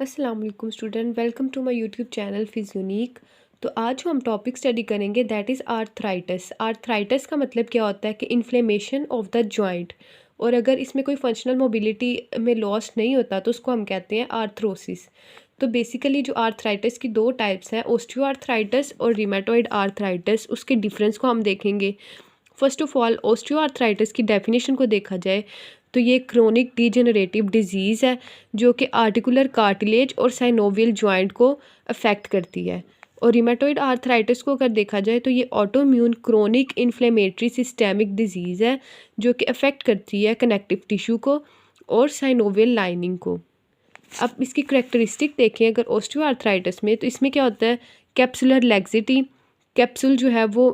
अस्सलाम वालेकुम student, welcome to my YouTube channel Physiounique. तो आज जो हम टॉपिक स्टडी करेंगे दैट इज़ आर्थराइटिस। आर्थराइटिस का मतलब क्या होता है कि इन्फ्लेमेशन ऑफ द जॉइंट, और अगर इसमें कोई फंक्शनल मोबिलिटी में लॉस नहीं होता तो उसको हम कहते हैं आर्थरोसिस। तो बेसिकली जो आर्थराइटिस की दो टाइप्स हैं, ओस्टियोआर्थराइटिस और रिमेटॉइड आर्थराइटिस, उसके डिफरेंस को हम देखेंगे। फर्स्ट ऑफ ऑल ओस्टियोआर्थराइटिस की डेफिनेशन को देखा जाए तो ये क्रोनिक डीजेनरेटिव डिजीज़ है जो कि आर्टिकुलर कार्टिलेज और साइनोवियल जॉइंट को अफेक्ट करती है। और रिमेटॉइड आर्थराइटिस को अगर देखा जाए तो ये autoimmune chronic inflammatory systemic disease है जो कि अफेक्ट करती है कनेक्टिव टिश्यू को और साइनोवियल लाइनिंग को। अब इसकी करेक्टरिस्टिक देखें अगर ओस्टियोआर्थराइटिस में, तो इसमें क्या होता है, कैप्सुलर लैक्सिटी, कैप्सूल जो है वो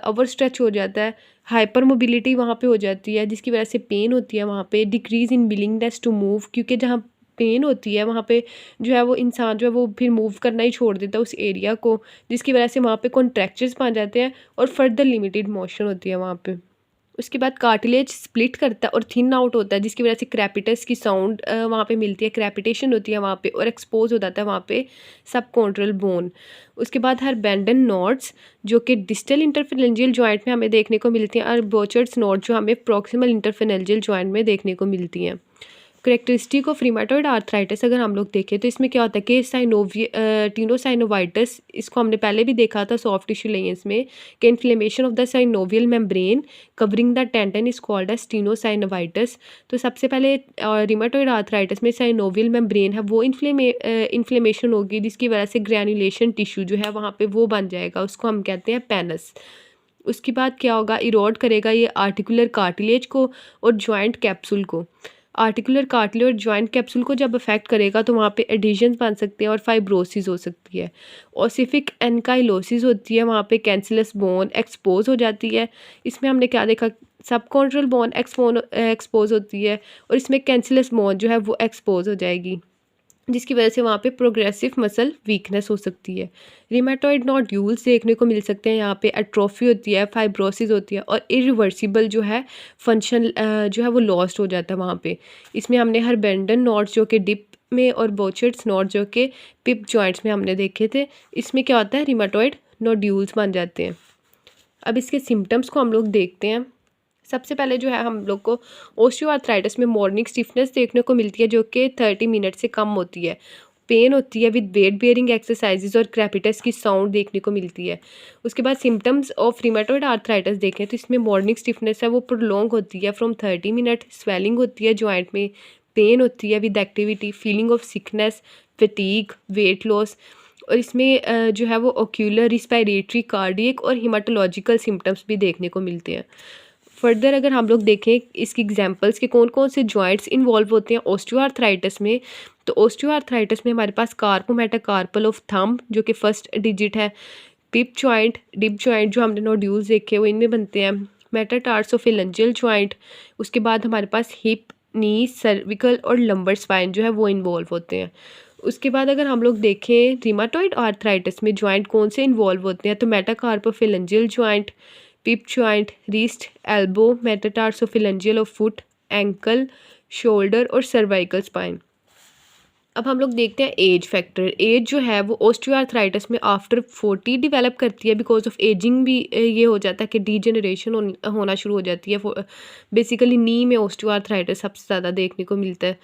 ओवर स्ट्रेच हो जाता है, हाइपर मोबिलिटी वहाँ पे हो जाती है जिसकी वजह से पेन होती है वहाँ पे, decreases in willingness to move, क्योंकि जहाँ पेन होती है वहाँ पे जो है वो इंसान जो है वो फिर मूव करना ही छोड़ देता है उस एरिया को, जिसकी वजह से वहाँ पे कॉन्ट्रैक्चर्स पा जाते हैं और फर्दर लिमिटेड मोशन होती है वहाँ पे। उसके बाद कार्टिलेज स्प्लिट करता है और थिन आउट होता है जिसकी वजह से क्रैपिटस की साउंड वहाँ पे मिलती है, क्रैपिटेशन होती है वहाँ पे और एक्सपोज हो जाता है वहाँ पे सबकॉन्ड्रल बोन। उसके बाद हरबेंडन नॉड्स जो कि डिस्टल इंटरफेरेंजियल जॉइंट में हमें देखने को मिलती हैं और बोचर्ड्स नॉड जो हमें प्रॉक्सिमल इंटरफेरेंजियल जॉइंट में देखने को मिलती हैं। करेक्टरिस्टिक ऑफ रिमेटॉइड आर्थराइटिस अगर हम लोग देखें तो इसमें क्या होता है कि टीनोसाइनोवाइटिस, इसको हमने पहले भी देखा था सॉफ्ट टिश्यू लेयर्स में, कि inflammation of the synovial membrane covering the tendon is called as tenosynovitis. तो सबसे पहले रिमेटॉइड आर्थराइटिस में साइनोवियल मेम्ब्रेन है वो इन्फ्लेमेशन होगी जिसकी वजह से ग्रैनुलेशन टिश्यू जो है वहाँ पे वो बन जाएगा, उसको हम कहते हैं पेनस। उसके बाद क्या होगा, इरोड करेगा ये आर्टिकुलर कार्टिलेज को और जॉइंट कैप्सूल को। आर्टिकुलर कार्टिलेज और जॉइंट कैप्सूल को जब अफेक्ट करेगा तो वहाँ पे एडिशंस बन सकते हैं और फाइब्रोसिस हो सकती है। ओसिफिक एनकाइलोसिस होती है, वहाँ पे कैंसिलस बोन एक्सपोज हो जाती है। इसमें हमने क्या देखा, सबकॉन्ट्रल बोन एक्सपोज होती है और इसमें कैंसिलस बोन जो है वो एक्सपोज हो जाएगी जिसकी वजह से वहाँ पे प्रोग्रेसिव मसल वीकनेस हो सकती है। रिमेटॉइड नोड्यूल्स देखने को मिल सकते हैं, यहाँ पे एट्रोफी होती है, फाइब्रोसिस होती है और इरिवर्सिबल जो है फंक्शन जो है वो लॉस्ट हो जाता है वहाँ पे। इसमें हमने हरबेंडन नॉड्स जो कि डिप में और बोचर्ड्स नॉड जो कि पिप जॉइंट्स में हमने देखे थे, इसमें क्या होता है, रिमेटॉइड नोड्यूल्स बन जाते हैं। अब इसके सिम्टम्स को हम लोग देखते हैं। सबसे पहले जो है हम लोग को ओस्टियोआर्थराइटिस में मॉर्निंग स्टिफनेस देखने को मिलती है जो कि 30 मिनट से कम होती है। पेन होती है विद वेट बेयरिंग एक्सरसाइजेज और क्रैपिटस की साउंड देखने को मिलती है। उसके बाद सिम्टम्स ऑफ रिमेटॉइड आर्थराइटिस देखें तो इसमें मॉर्निंग स्टिफनेस है वो प्रोलॉन्ग होती है फ्रॉम 30 मिनट, स्वेलिंग होती है जॉइंट में, पेन होती है with activity, feeling of sickness, fatigue, weight loss, और इसमें जो है वो ओक्यूलर, रिस्पायरेटरी, कार्डियक और हिमाटोलॉजिकल सिम्टम्स भी देखने को मिलते हैं। फर्दर अगर हम लोग देखें इसकी एग्जांपल्स के कौन कौन से जॉइंट्स इन्वॉल्व होते हैं ओस्टियोआर्थराइटिस में, तो ओस्टियोआर्थराइटिस में हमारे पास कार्पो मेटाकार्पल ऑफ थंब जो कि फर्स्ट डिजिट है, पिप जॉइंट, डिप जॉइंट जो हमने नोड्यूल्स देखे वो इनमें बनते हैं, मेटाटार्सोफिलेंजियल जॉइंट, उसके बाद हमारे पास हिप, नी, सर्विकल और लंबर स्पाइन जो है वो इन्वॉल्व होते हैं। उसके बाद अगर हम लोग देखें रिमेटॉइड आर्थराइटिस में जॉइंट कौन से इन्वॉल्व होते हैं, तो metacarpophalangeal joint, PIP joint, wrist, elbow, metatarsophalangeal of foot, ankle, shoulder और सर्वाइकल स्पाइन। अब हम लोग देखते हैं एज फैक्टर। एज जो है वो ओस्टियोआर्थराइटिस में आफ्टर 40 डेवलप करती है, बिकॉज ऑफ एजिंग भी ये हो जाता है कि डीजेनरेशन होना शुरू हो जाती है। बेसिकली नी में ओस्टियोआर्थराइटिस सबसे ज़्यादा देखने को मिलता है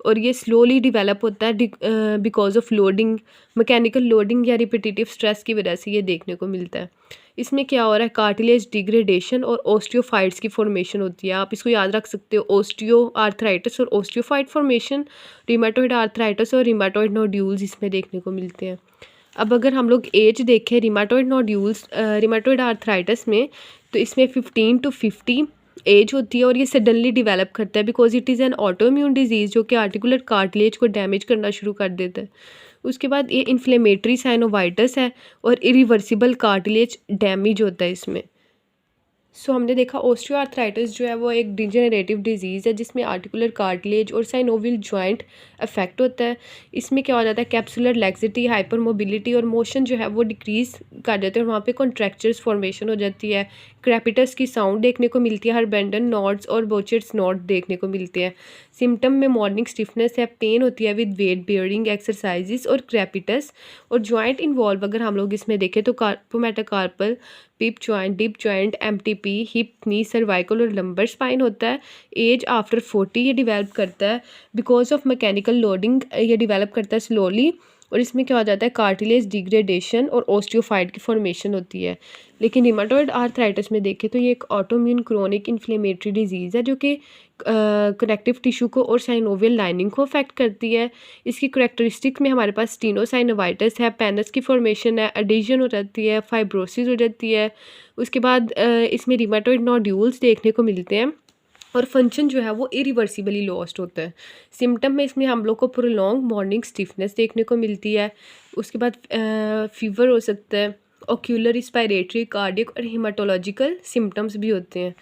और ये स्लोली डेवलप होता है because of loading, mechanical loading या रिपीटिटिव स्ट्रेस की वजह से ये देखने को मिलता है। इसमें क्या हो रहा है, कार्टिलेज डिग्रेडेशन और ओस्टियोफाइट्स की फॉर्मेशन होती है। आप इसको याद रख सकते हो, ओस्टियो आर्थराइटिस और ओस्टियोफाइट फॉर्मेशन, रिमेटॉइड आर्थराइटिस और रिमेटॉइड नोड्यूल्स इसमें देखने को मिलते हैं। अब अगर हम लोग एज देखें रिमेटॉइड नोड्यूल्स रिमेटॉइड आर्थराइटिस में, तो इसमें 15 to 50 एज होती है और ये सडनली डेवलप करता है because it is an autoimmune disease जो कि आर्टिकुलर कार्टिलेज को डैमेज करना शुरू कर देता है। उसके बाद ये इन्फ्लेमेटरी साइनोवाइटिस है और इरिवर्सिबल कार्टिलेज डैमेज होता है इसमें। सो हमने देखा ओस्टियोआर्थराइटिस जो है वो एक डिजेनरेटिव डिजीज़ है जिसमें आर्टिकुलर कार्टिलेज और साइनोवियल जॉइंट अफेक्ट होता है। इसमें क्या हो जाता है, कैप्सुलर लैक्सिटी, हाइपर मोबिलिटी और मोशन जो है वो डिक्रीज़ कर जाते हैं और वहाँ पे कॉन्ट्रैक्चर्स फॉर्मेशन हो जाती है। क्रैपिटस की साउंड देखने को मिलती है, हरबेंडन नॉड्स और बोचेट्स नॉड देखने को मिलते हैं। सिम्टम में मॉर्निंग स्टिफनेस है, पेन होती है विद वेट बेयरिंग एक्सरसाइजेस और क्रैपिटस। और जॉइंट इन्वॉल्व अगर हम लोग इसमें देखें तो carpometacarpal, PIP joint, DIP joint, MTP, hip, knee, cervical और लंबर स्पाइन होता है। एज आफ्टर 40 ये डिवेलप करता है। बिकॉज ऑफ मैकेनिकल लोडिंग ये डिवेलप करता है स्लोली। और इसमें क्या हो जाता है, कार्टिलेज डिग्रेडेशन और ओस्टियोफाइट की फॉर्मेशन होती है। लेकिन रिमाटॉइड आर्थराइटिस में देखें तो ये एक ऑटोम्यून क्रोनिक इन्फ्लेमेटरी डिजीज़ है जो कि कनेक्टिव टिश्यू को और साइनोवियल लाइनिंग को अफेक्ट करती है। इसकी करेक्टरिस्टिक में हमारे पास स्टीनोसाइनोवाइटिस है, पेनस की फॉर्मेशन है, एडिशन हो जाती है, फाइब्रोसिस हो जाती है। उसके बाद इसमें रिमाटॉइड नोड्यूल्स देखने को मिलते हैं और फंक्शन जो है वो इरिवर्सिबली लॉस्ट होता है। सिम्टम में इसमें हम लोग को प्रोलॉन्ग मॉर्निंग स्टिफनेस देखने को मिलती है। उसके बाद फीवर हो सकता है, ओक्यूलर, रिस्पायरेटरी, कार्डियक और हेमाटोलॉजिकल सिम्टम्स भी होते हैं।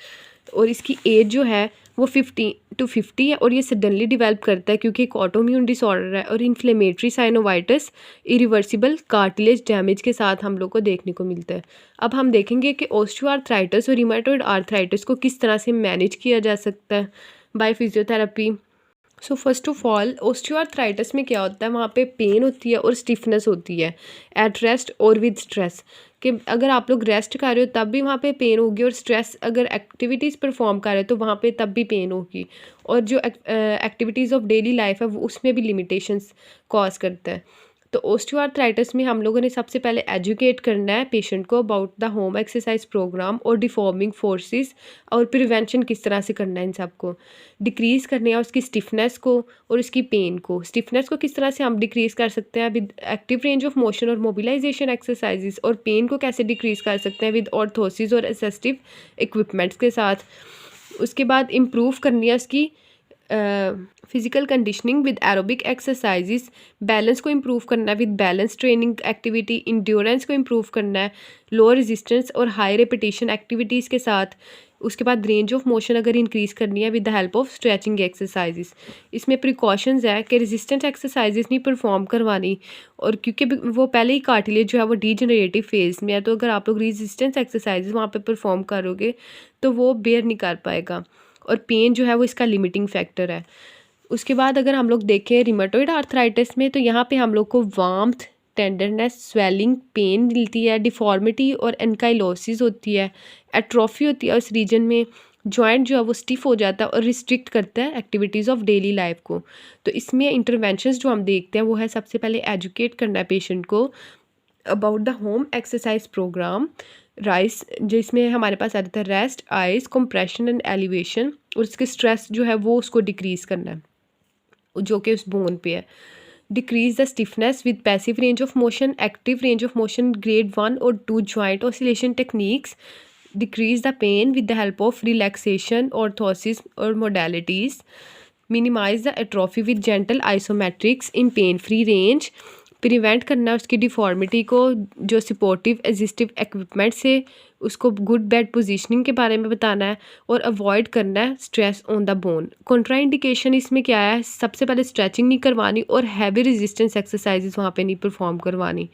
और इसकी एज जो है वो 50 है और ये सडनली डेवलप करता है क्योंकि एक ऑटोम्यून डिसऑर्डर है। और inflammatory synovitis irreversible cartilage damage के साथ हम लोग को देखने को मिलता है। अब हम देखेंगे कि ओस्टियोआर्थराइटिस और रिमेटॉइड आर्थराइटिस को किस तरह से मैनेज किया जा सकता है by physiotherapy. So first of all osteoarthritis में क्या होता है, वहाँ पे पेन होती है और स्टिफनेस होती है एट रेस्ट और विद स्ट्रेस। कि अगर आप लोग रेस्ट कर रहे हो तब भी वहाँ पे पेन होगी और स्ट्रेस अगर एक्टिविटीज़ परफॉर्म कर रहे हो तो वहाँ पे तब भी पेन होगी। और जो एक्टिविटीज़ ऑफ डेली लाइफ है वो उसमें भी लिमिटेशंस कॉज करता है। तो ओस्टियोआर्थराइटिस में हम लोगों ने सबसे पहले एजुकेट करना है पेशेंट को about the home exercise programme और डिफॉर्मिंग फोर्सेस और प्रिवेंशन किस तरह से करना है इन सबको। डिक्रीज़ करने है उसकी स्टिफनेस को और उसकी पेन को। स्टिफनेस को किस तरह से हम डिक्रीज़ कर सकते हैं with active range of motion और मोबिलाइजेशन एक्सरसाइजेस, और पेन को कैसे डिक्रीज़ कर सकते हैं विद ऑर्थोसिस और असिस्टिव इक्विपमेंट्स के साथ। उसके बाद इम्प्रूव करनी है उसकी physical conditioning with aerobic exercises. Balance को इम्प्रूव करना है with balance training activity. Endurance को इम्प्रूव करना है लो रेजिस्टेंस और हाई रेपिटेशन एक्टिविटीज़ के साथ। उसके बाद रेंज ऑफ मोशन अगर इंक्रीज़ करनी है with the help of stretching exercises. इसमें प्रिकॉशंस है कि रेजिस्टेंस एक्सरसाइजेस नहीं परफॉर्म करवानी, और क्योंकि वो पहले ही कार्टिलेज जो है वो डीजनरेटिव फेज़ में है, तो अगर आप लोग रेजिस्टेंस एक्सरसाइजेस वहाँ पे परफॉर्म करोगे तो वो बेयर नहीं कर पाएगा। और पेन जो है वो इसका लिमिटिंग फैक्टर है। उसके बाद अगर हम लोग देखें रिमेटॉइड आर्थराइटिस में तो यहाँ पे हम लोग को वार्मथ, टेंडरनेस, स्वेलिंग, पेन मिलती है, डिफॉर्मिटी और एनकाइलोसिस होती है, एट्रोफी होती है उस रीजन में। जॉइंट जो है वो स्टिफ हो जाता है और रिस्ट्रिक्ट करता है एक्टिविटीज़ ऑफ डेली लाइफ को। तो इसमें इंटरवेंशंस जो हम देखते हैं वो है सबसे पहले एजुकेट करना है पेशेंट को about the home exercise programme RICE, जिसमें हमारे पास आ जाता है rest, ice, compression and elevation. और उसके स्ट्रेस जो है वो उसको डिक्रीज़ करना है जो कि उस बोन पे है। Decrease the stiffness with passive range of motion, active range of motion grade 1 और 2 joint oscillation techniques. Decrease the pain with the help of relaxation, orthosis और modalities. Minimise the atrophy with gentle isometrics in pain free range. Prevent करना है उसकी deformity को जो supportive assistive equipment से, उसको good bed positioning के बारे में बताना है और अवॉइड करना है stress on the bone. Contraindication इसमें क्या है, सबसे पहले स्ट्रेचिंग नहीं करवानी और हैवी रेजिस्टेंस एक्सरसाइजेस वहाँ पे नहीं परफॉर्म करवानी।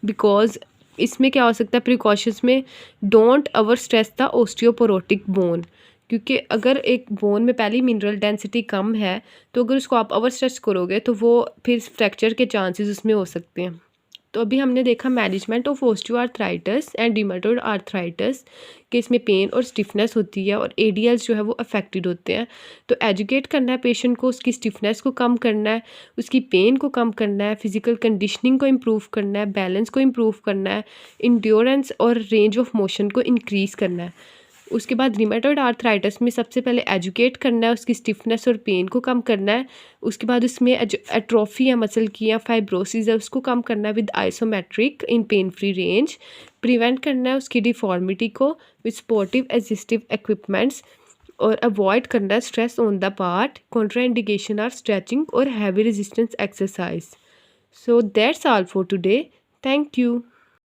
बिकॉज इसमें क्या हो सकता है प्रिकॉशंस में, don't over stress the osteoporotic bone, क्योंकि अगर एक बोन में पहले ही मिनरल डेंसिटी कम है तो अगर उसको आप ओवर स्ट्रेच करोगे तो वो फिर फ्रैक्चर के चांसेस उसमें हो सकते हैं। तो अभी हमने देखा management of osteoarthritis and rheumatoid arthritis कि इसमें पेन और स्टिफनेस होती है और एडीएल्स जो है वो अफेक्टेड होते हैं। तो एजुकेट करना है पेशेंट को, उसकी स्टिफनेस को कम करना है, उसकी पेन को कम करना है, फिजिकल कंडीशनिंग को इम्प्रूव करना है, बैलेंस को इम्प्रूव करना है, इंड्योरेंस और रेंज ऑफ मोशन को इंक्रीज़ करना है। उसके बाद रिमेटॉइड आर्थराइटिस में सबसे पहले एजुकेट करना है, उसकी स्टिफनेस और पेन को कम करना है। उसके बाद उसमें एट्रोफी या मसल की या फाइब्रोसिस है उसको कम करना है with isometric in pain free range. Prevent करना है उसकी डिफॉर्मिटी को विद सपोर्टिव असिस्टिव इक्विपमेंट्स और अवॉइड करना है stress on the part. Contraindication are stretching और heavy resistance exercise. So that's all for today. Thank you.